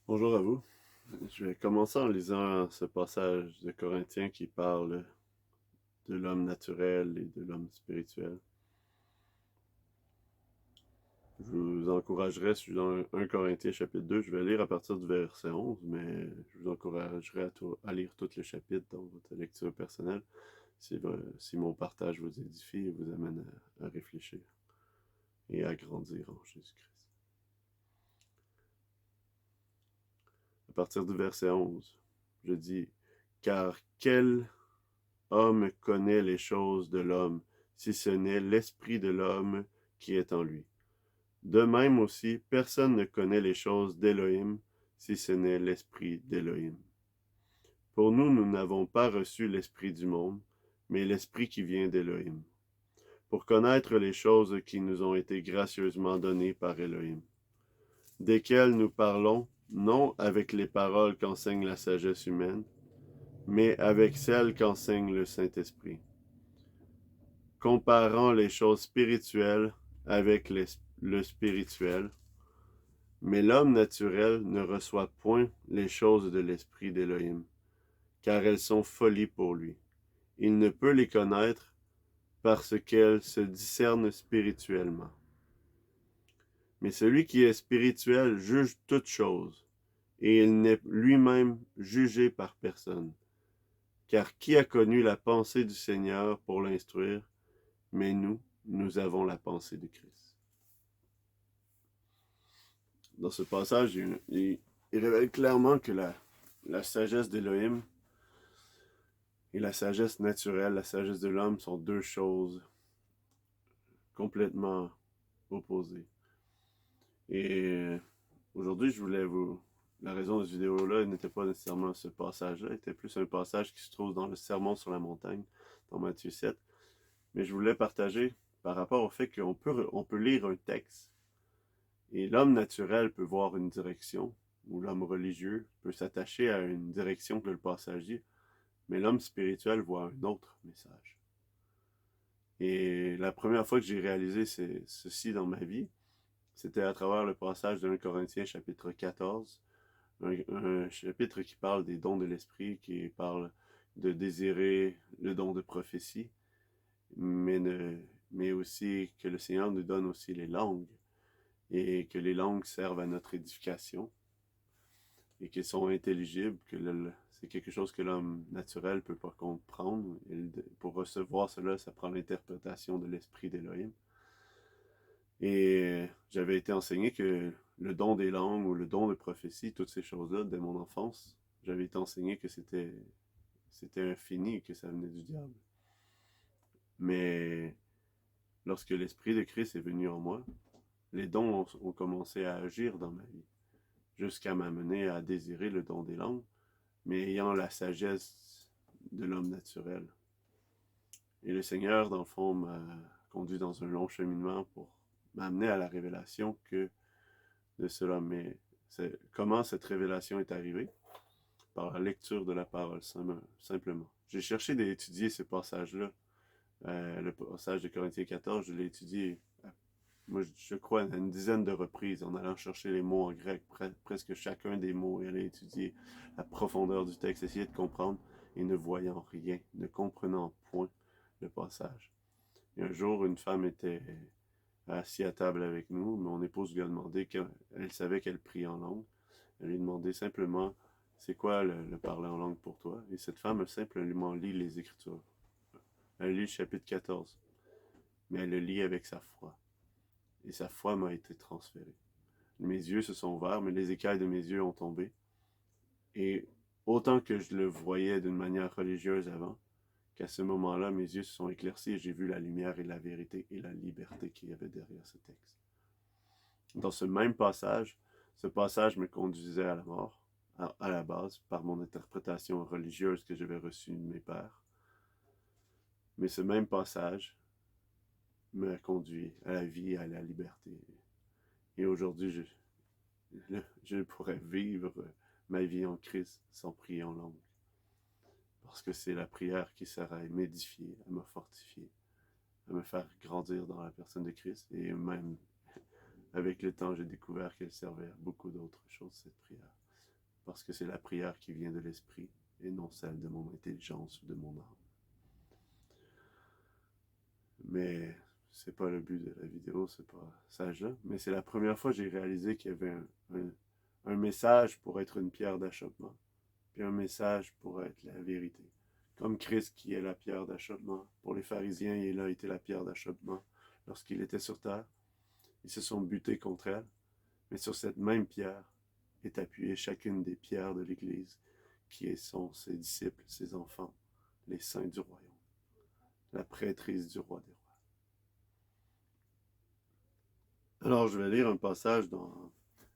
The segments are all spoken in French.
Bonjour à vous. Je vais commencer en lisant ce passage de Corinthiens qui parle de l'homme naturel et de l'homme spirituel. Je vous encouragerais, je suis dans 1 Corinthiens chapitre 2, je vais lire à partir du verset 11, mais je vous encouragerais à lire tout le chapitre dans votre lecture personnelle si mon partage vous édifie et vous amène à réfléchir et à grandir en Jésus-Christ. À partir du verset 11, je dis, car quel homme connaît les choses de l'homme, si ce n'est l'esprit de l'homme qui est en lui. De même aussi, personne ne connaît les choses d'Élohim, si ce n'est l'esprit d'Élohim. Pour nous, nous n'avons pas reçu l'esprit du monde, mais l'esprit qui vient d'Élohim, pour connaître les choses qui nous ont été gracieusement données par Élohim, desquelles nous parlons, non avec les paroles qu'enseigne la sagesse humaine, mais avec celles qu'enseigne le Saint-Esprit, comparant les choses spirituelles avec le spirituel. Mais l'homme naturel ne reçoit point les choses de l'esprit d'Élohim, car elles sont folie pour lui. Il ne peut les connaître parce qu'elles se discernent spirituellement. Mais celui qui est spirituel juge toutes choses, et il n'est lui-même jugé par personne. Car qui a connu la pensée du Seigneur pour l'instruire? Mais nous avons la pensée de Christ. Dans ce passage, il révèle clairement que la sagesse d'Élohim et la sagesse naturelle, la sagesse de l'homme sont deux choses complètement opposées. Et aujourd'hui, je voulais vous... La raison de cette vidéo-là n'était pas nécessairement ce passage-là, était plus un passage qui se trouve dans le Sermon sur la montagne, dans Matthieu 7. Mais je voulais partager par rapport au fait on peut lire un texte et l'homme naturel peut voir une direction, ou l'homme religieux peut s'attacher à une direction que le passage dit, mais l'homme spirituel voit un autre message. Et la première fois que j'ai réalisé ceci dans ma vie, c'était à travers le passage de 1 Corinthiens chapitre 14, un chapitre qui parle des dons de l'esprit, qui parle de désirer le don de prophétie, mais, mais aussi que le Seigneur nous donne aussi les langues, et que les langues servent à notre édification, et qu'elles sont intelligibles, que c'est quelque chose que l'homme naturel ne peut pas comprendre. Pour recevoir cela, ça prend l'interprétation de l'esprit d'Élohim. Et j'avais été enseigné que le don des langues ou le don de prophétie, toutes ces choses-là, dès mon enfance, j'avais été enseigné que c'était infini et que ça venait du diable. Mais lorsque l'Esprit de Christ est venu en moi, les dons ont commencé à agir dans ma vie, jusqu'à m'amener à désirer le don des langues, mais ayant la sagesse de l'homme naturel. Et le Seigneur, dans le fond, m'a conduit dans un long cheminement pour m'amener à la révélation de cela. Mais comment cette révélation est arrivée? Par la lecture de la parole, simplement. J'ai cherché d'étudier ce passage-là. Le passage de Corinthiens 14, je l'ai étudié, moi, je crois, à une dizaine de reprises, en allant chercher les mots en grec, presque chacun des mots, et aller étudier la profondeur du texte, essayer de comprendre, et ne voyant rien, ne comprenant point le passage. Et un jour, une femme était assise à table avec nous. Mon épouse lui a demandé qu'elle savait qu'elle priait en langue. Elle lui a demandé simplement, c'est quoi le parler en langue pour toi? Et cette femme a simplement lit les Écritures. Elle lit le chapitre 14, mais elle le lit avec sa foi. Et sa foi m'a été transférée. Mes yeux se sont ouverts, mais les écailles de mes yeux ont tombé. Et autant que je le voyais d'une manière religieuse avant, qu'à ce moment-là, mes yeux se sont éclaircis et j'ai vu la lumière et la vérité et la liberté qu'il y avait derrière ce texte. Dans ce passage me conduisait à la mort, à la base, par mon interprétation religieuse que j'avais reçue de mes pères. Mais ce même passage me conduit à la vie et à la liberté. Et aujourd'hui, je pourrais vivre ma vie en Christ sans prier en langue. Parce que c'est la prière qui sert à m'édifier, à me fortifier, à me faire grandir dans la personne de Christ. Et même avec le temps, j'ai découvert qu'elle servait à beaucoup d'autres choses, cette prière. parce que c'est la prière qui vient de l'esprit et non celle de mon intelligence ou de mon âme. Mais c'est pas le but de la vidéo, c'est pas sage là. Mais c'est la première fois que j'ai réalisé qu'il y avait un message pour être une pierre d'achoppement, puis un message pour être la vérité. Comme Christ qui est la pierre d'achoppement. Pour les pharisiens, il a été la pierre d'achoppement lorsqu'il était sur terre. Ils se sont butés contre elle, mais sur cette même pierre est appuyée chacune des pierres de l'Église, qui sont ses disciples, ses enfants, les saints du royaume, la prêtrise du roi des rois. Alors, je vais lire un passage dans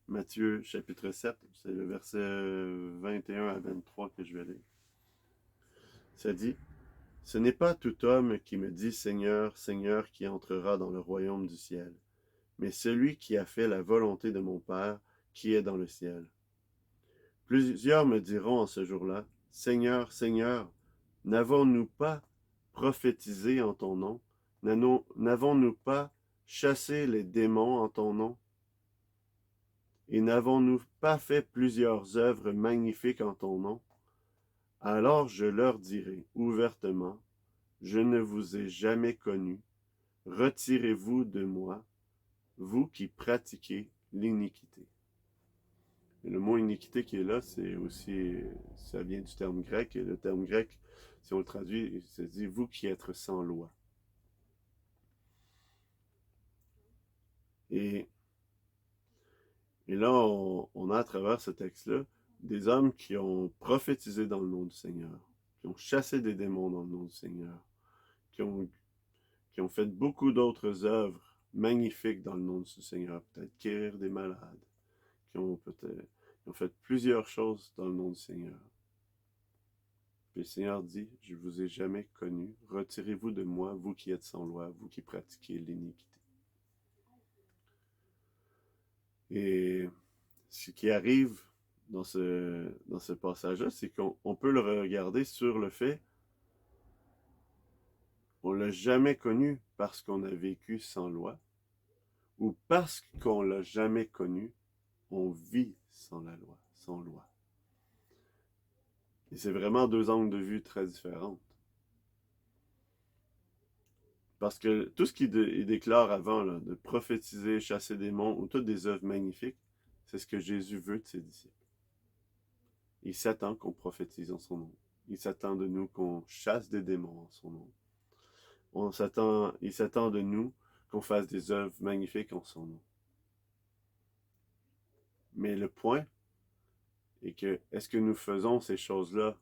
Matthieu chapitre 7, c'est le verset 21 à 23 que je vais lire. Ça dit, « Ce n'est pas tout homme qui me dit Seigneur, Seigneur qui entrera dans le royaume du ciel, mais celui qui a fait la volonté de mon Père qui est dans le ciel. Plusieurs me diront en ce jour-là, Seigneur, Seigneur, n'avons-nous pas prophétisé en ton nom? N'avons-nous pas chassé les démons en ton nom? Et n'avons-nous pas fait plusieurs œuvres magnifiques en ton nom? Alors je leur dirai ouvertement, je ne vous ai jamais connu. Retirez-vous de moi, vous qui pratiquez l'iniquité. » Et le mot iniquité qui est là, c'est aussi, ça vient du terme grec, et le terme grec, si on le traduit, il se dit vous qui êtes sans loi. Et là, on a à travers ce texte-là des hommes qui ont prophétisé dans le nom du Seigneur, qui ont chassé des démons dans le nom du Seigneur, qui ont fait beaucoup d'autres œuvres magnifiques dans le nom du Seigneur, peut-être guérir des malades, qui ont fait plusieurs choses dans le nom du Seigneur. Puis le Seigneur dit, je ne vous ai jamais connu, retirez-vous de moi, vous qui êtes sans loi, vous qui pratiquez l'iniquité. Et ce qui arrive dans ce passage-là, c'est qu'on peut le regarder sur le fait on ne l'a jamais connu parce qu'on a vécu sans loi, ou parce qu'on ne l'a jamais connu, on vit sans la loi, sans loi. Et c'est vraiment deux angles de vue très différents. Parce que tout ce qu'il déclare avant, là, de prophétiser, chasser des démons, ou toutes des œuvres magnifiques, c'est ce que Jésus veut de ses disciples. Il s'attend qu'on prophétise en son nom. Il s'attend de nous qu'on chasse des démons en son nom. Il s'attend de nous qu'on fasse des œuvres magnifiques en son nom. Mais le point est que, est-ce que nous faisons ces choses-là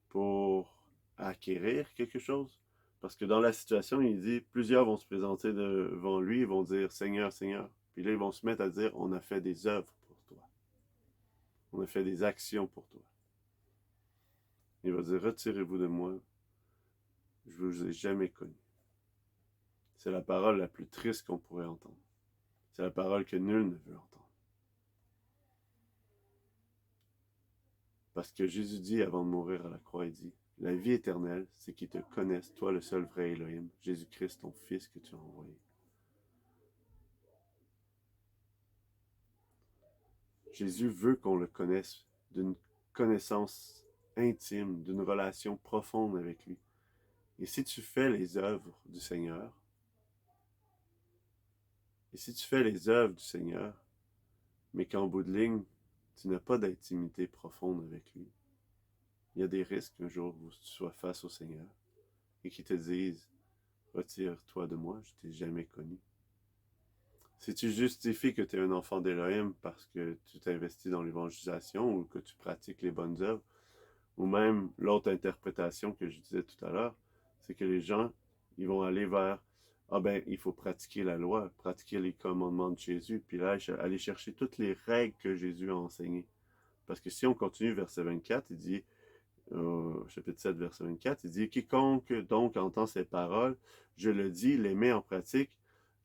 pour acquérir quelque chose? Parce que dans la situation, il dit, plusieurs vont se présenter devant lui, ils vont dire, Seigneur, Seigneur. Puis là, ils vont se mettre à dire, on a fait des œuvres pour toi. On a fait des actions pour toi. Il va dire, retirez-vous de moi, je ne vous ai jamais connu. C'est la parole la plus triste qu'on pourrait entendre. C'est la parole que nul ne veut entendre. Parce que Jésus dit avant de mourir à la croix, il dit, la vie éternelle, c'est qu'ils te connaissent, toi le seul vrai Elohim, Jésus-Christ, ton Fils que tu as envoyé. Jésus veut qu'on le connaisse d'une connaissance intime, d'une relation profonde avec lui. Et si tu fais les œuvres du Seigneur, mais qu'en bout de ligne, tu n'as pas d'intimité profonde avec lui, il y a des risques un jour où tu sois face au Seigneur et qu'il te dise, retire-toi de moi, je ne t'ai jamais connu. Si tu justifies que tu es un enfant d'Élohim parce que tu t'investis dans l'évangélisation ou que tu pratiques les bonnes œuvres, ou même l'autre interprétation que je disais tout à l'heure, c'est que les gens, ils vont aller vers ah ben, il faut pratiquer la loi, pratiquer les commandements de Jésus, puis là, aller chercher toutes les règles que Jésus a enseignées. Parce que si on continue, verset 24, il dit, chapitre 7, verset 24, il dit, quiconque donc entend ces paroles, je le dis, les met en pratique,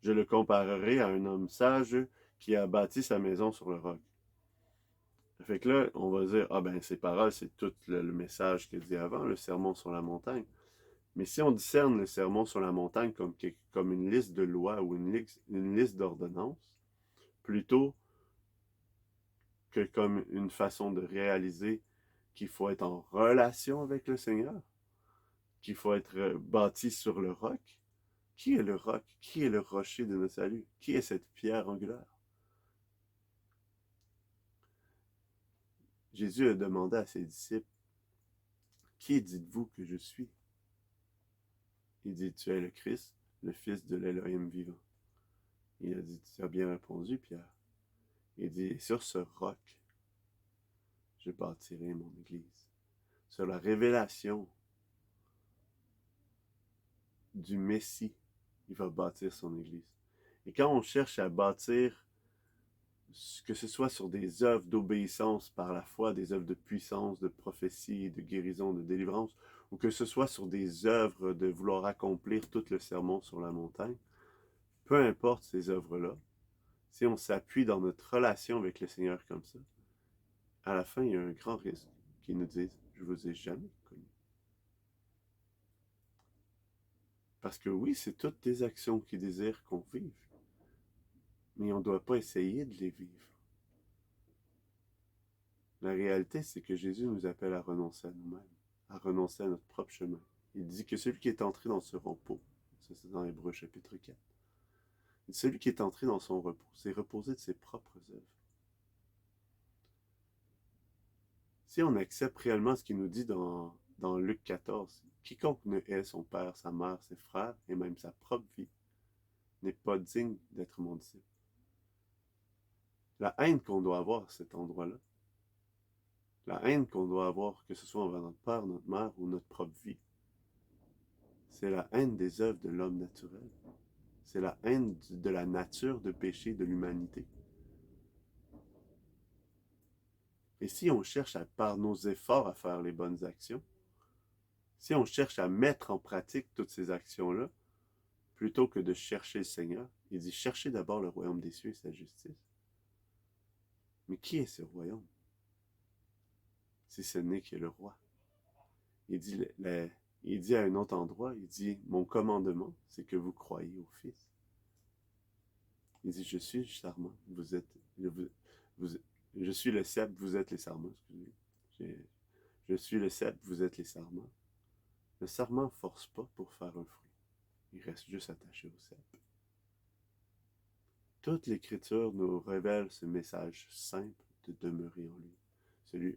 je le comparerai à un homme sage qui a bâti sa maison sur le roc. Fait que là, on va dire, ah ben, ces paroles, c'est tout le message qu'il dit avant, le sermon sur la montagne. Mais si on discerne le sermon sur la montagne comme une liste de lois ou une liste d'ordonnances, plutôt que comme une façon de réaliser qu'il faut être en relation avec le Seigneur, qu'il faut être bâti sur le roc. Qui est le roc? Qui est le rocher de notre salut? Qui est cette pierre angulaire? Jésus a demandé à ses disciples, qui dites-vous que je suis? Il dit, tu es le Christ, le Fils de l'Élohim vivant. Il a dit, tu as bien répondu, Pierre. Il dit, sur ce roc, je bâtirai mon Église. Sur la révélation du Messie, il va bâtir son Église. Et quand on cherche à bâtir, que ce soit sur des œuvres d'obéissance par la foi, des œuvres de puissance, de prophétie, de guérison, de délivrance, ou que ce soit sur des œuvres de vouloir accomplir tout le sermon sur la montagne, peu importe ces œuvres-là, si on s'appuie dans notre relation avec le Seigneur comme ça, à la fin, il y a un grand risque qu'ils nous disent « Je vous ai jamais connu ». Parce que oui, c'est toutes des actions qui désirent qu'on vive, mais on ne doit pas essayer de les vivre. La réalité, c'est que Jésus nous appelle à renoncer à nous-mêmes, à renoncer à notre propre chemin. Il dit que celui qui est entré dans ce repos, ça c'est dans Hébreux chapitre 4, celui qui est entré dans son repos, c'est reposer de ses propres œuvres. Si on accepte réellement ce qu'il nous dit dans Luc 14, quiconque ne hait son père, sa mère, ses frères et même sa propre vie n'est pas digne d'être mon disciple. La haine qu'on doit avoir à cet endroit-là, la haine qu'on doit avoir, que ce soit envers notre père, notre mère ou notre propre vie, c'est la haine des œuvres de l'homme naturel. C'est la haine de la nature de péché de l'humanité. Et si on cherche par nos efforts à faire les bonnes actions, si on cherche à mettre en pratique toutes ces actions-là, plutôt que de chercher le Seigneur, il dit cherchez d'abord le royaume des cieux et sa justice. Mais qui est ce royaume? Si ce n'est que le roi. Il dit à un autre endroit, il dit mon commandement, c'est que vous croyez au Fils. Il dit je suis le sarment, vous êtes, je suis le cep, vous êtes les sarments, excusez. Je suis le cep, vous êtes les sarments. Le sarment ne force pas pour faire un fruit. Il reste juste attaché au cep. Toute l'Écriture nous révèle ce message simple de demeurer en lui.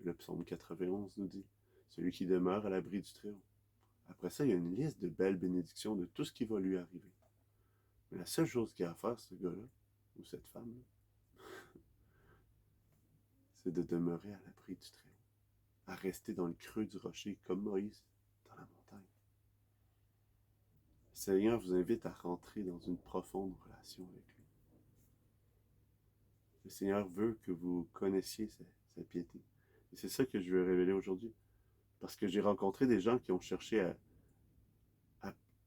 Le psaume 91 nous dit, celui qui demeure à l'abri du Très-Haut. Après ça, il y a une liste de belles bénédictions de tout ce qui va lui arriver. Mais la seule chose qu'il a à faire, ce gars-là, ou cette femme-là, c'est de demeurer à l'abri du Très-Haut, à rester dans le creux du rocher, comme Moïse dans la montagne. Le Seigneur vous invite à rentrer dans une profonde relation avec lui. Le Seigneur veut que vous connaissiez sa piété. Et c'est ça que je veux révéler aujourd'hui. Parce que j'ai rencontré des gens qui ont cherché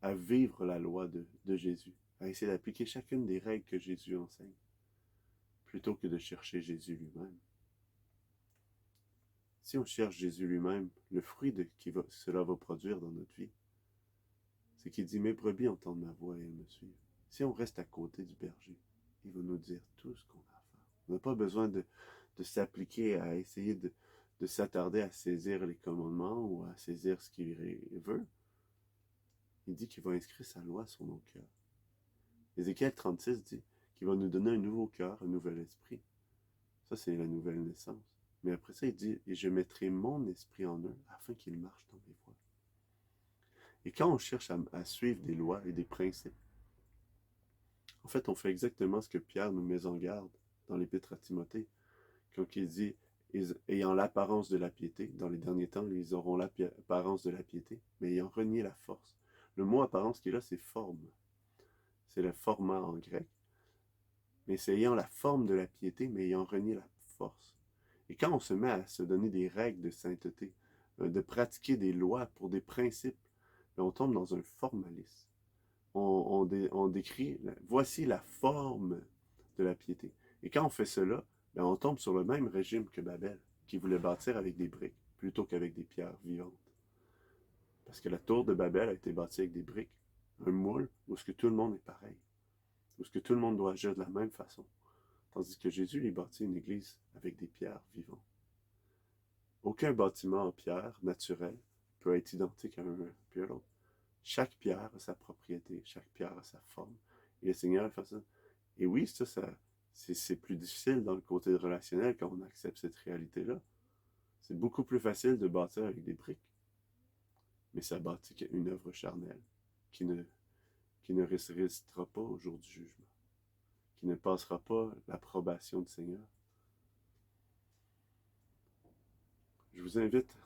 à vivre la loi de Jésus, à essayer d'appliquer chacune des règles que Jésus enseigne, plutôt que de chercher Jésus lui-même. Si on cherche Jésus lui-même, le fruit cela va produire dans notre vie, c'est qu'il dit « Mes brebis entendent ma voix et elles me suivent ». Si on reste à côté du berger, il va nous dire tout ce qu'on a à faire. On n'a pas besoin de s'appliquer à essayer de s'attarder à saisir les commandements ou à saisir ce qu'il veut. Il dit qu'il va inscrire sa loi sur nos cœurs. Ézéchiel 36 dit qu'il va nous donner un nouveau cœur, un nouvel esprit. Ça, c'est la nouvelle naissance. Mais après ça, il dit « Et je mettrai mon esprit en eux afin qu'ils marchent dans mes voies. » Et quand on cherche à suivre des lois et des principes, en fait, on fait exactement ce que Pierre nous met en garde dans l'Épître à Timothée, quand il dit ayant l'apparence de la piété, dans les derniers temps, ils auront l'apparence de la piété, mais ayant renié la force. Le mot apparence qui est là, c'est forme. C'est le format en grec. Mais c'est ayant la forme de la piété, mais ayant renié la force. Et quand on se met à se donner des règles de sainteté, de pratiquer des lois pour des principes, on tombe dans un formalisme. On décrit, voici la forme de la piété. Et quand on fait cela, on tombe sur le même régime que Babel, qui voulait bâtir avec des briques plutôt qu'avec des pierres vivantes. Parce que la tour de Babel a été bâtie avec des briques, un moule où ce que tout le monde est pareil, où ce que tout le monde doit agir de la même façon. Tandis que Jésus lui bâtit une église avec des pierres vivantes. Aucun bâtiment en pierre naturel peut être identique à un puis à l'autre. Chaque pierre a sa propriété, chaque pierre a sa forme. Et le Seigneur fait ça. Et oui, c'est plus difficile dans le côté relationnel quand on accepte cette réalité-là. C'est beaucoup plus facile de bâtir avec des briques. Mais ça bâtit une œuvre charnelle qui ne résistera pas au jour du jugement, qui ne passera pas l'approbation du Seigneur. Je vous invite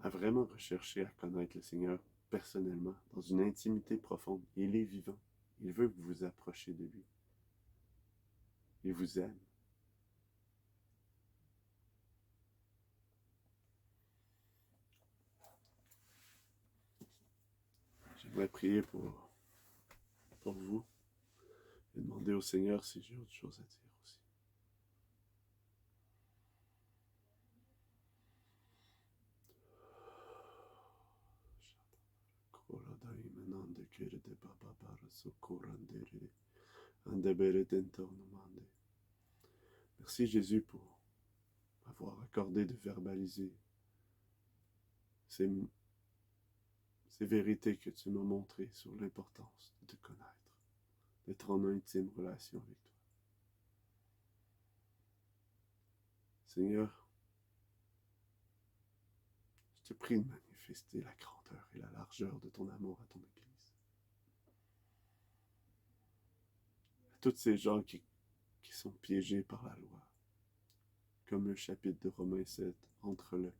à vraiment rechercher à connaître le Seigneur personnellement, dans une intimité profonde. Il est vivant. Il veut que vous vous approchiez de lui. Il vous aime. J'aimerais prier pour vous et demander au Seigneur si j'ai autre chose à dire aussi. Merci Jésus pour m'avoir accordé de verbaliser ces, ces vérités que tu m'as montrées sur l'importance de te connaître, d'être en intime relation avec toi. Seigneur, je te prie de manifester la grandeur et la largeur de ton amour à ton Église. À tous ces gens qui sont piégés par la loi, comme le chapitre de Romains 7, entre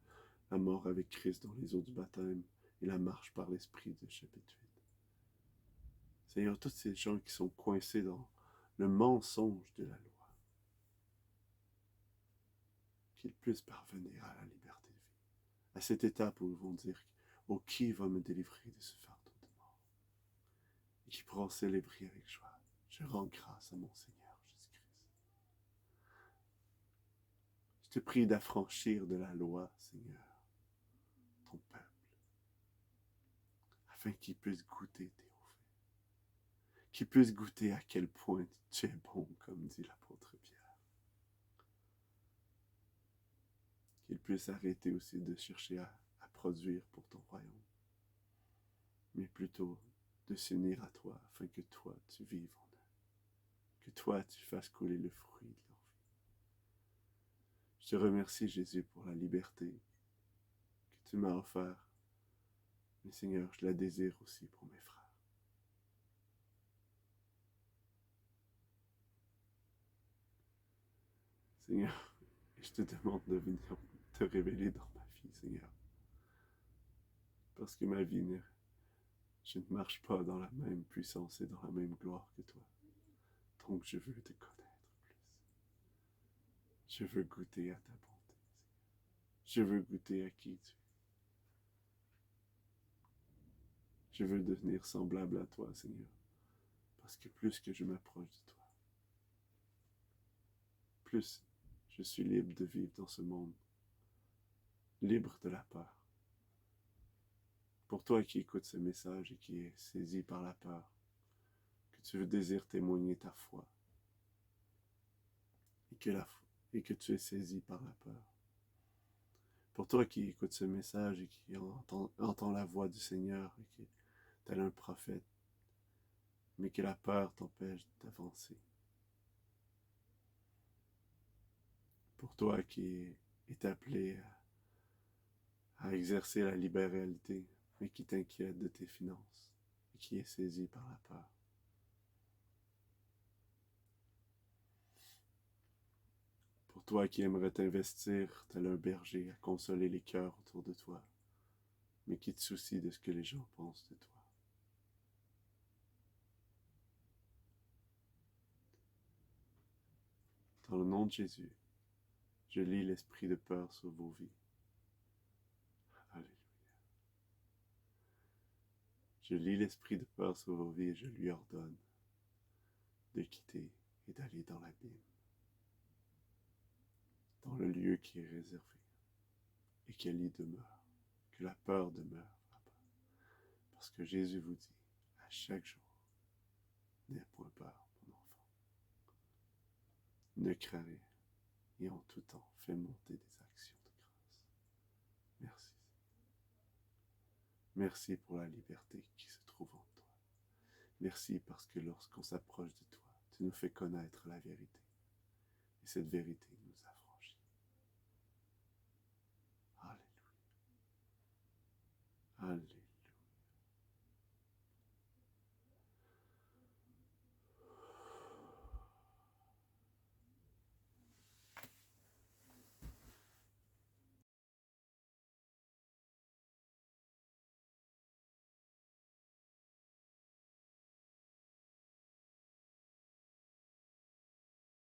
la mort avec Christ dans les eaux du baptême et la marche par l'Esprit du chapitre 8. Seigneur, tous ces gens qui sont coincés dans le mensonge de la loi, qu'ils puissent parvenir à la liberté de vie, à cette étape où ils vont dire « Oh, qui va me délivrer de ce fardeau de mort ?» et qui pourront célébrer avec joie « Je rends grâce à mon Seigneur Jésus-Christ. » Je te prie d'affranchir de la loi, Seigneur, ton peuple, afin qu'ils puissent goûter tes hauts faits, qu'ils puissent goûter à quel point tu es bon, comme dit l'apôtre Pierre. Qu'ils puissent arrêter aussi de chercher à produire pour ton royaume, mais plutôt de s'unir à toi, afin que toi, tu vives en eux, que toi, tu fasses couler le fruit de leur vie. Je te remercie, Jésus, pour la liberté que tu m'as offerte, mais Seigneur, je la désire aussi pour mes frères. Seigneur, je te demande de venir te révéler dans ma vie, Seigneur, parce que ma vie, je ne marche pas dans la même puissance et dans la même gloire que toi. Donc je veux te connaître plus. Je veux goûter à ta bonté. Je veux goûter à qui tu es. Je veux devenir semblable à toi, Seigneur, parce que plus que je m'approche de toi, plus je suis libre de vivre dans ce monde, libre de la peur. Pour toi qui écoutes ce message et qui est saisi par la peur, que tu désires témoigner ta foi, et que tu es saisi par la peur. Pour toi qui écoutes ce message et qui entend la voix du Seigneur et qui est tel un prophète, mais que la peur t'empêche d'avancer. Pour toi qui est appelé à exercer la libéralité, mais qui t'inquiète de tes finances et qui est saisi par la peur. Pour toi qui aimerais t'investir tel un berger à consoler les cœurs autour de toi, mais qui te soucie de ce que les gens pensent de toi. Dans le nom de Jésus, je lis l'esprit de peur sur vos vies. Alléluia. Je lis l'esprit de peur sur vos vies et je lui ordonne de quitter et d'aller dans l'abîme, dans le lieu qui est réservé, et qu'elle y demeure, que la peur demeure là-bas. Parce que Jésus vous dit, à chaque jour, n'aie point peur, mon enfant. Ne crains rien et en tout temps, fais monter des actions de grâce. Merci. Merci pour la liberté qui se trouve en toi. Merci parce que lorsqu'on s'approche de toi, tu nous fais connaître la vérité. Et cette vérité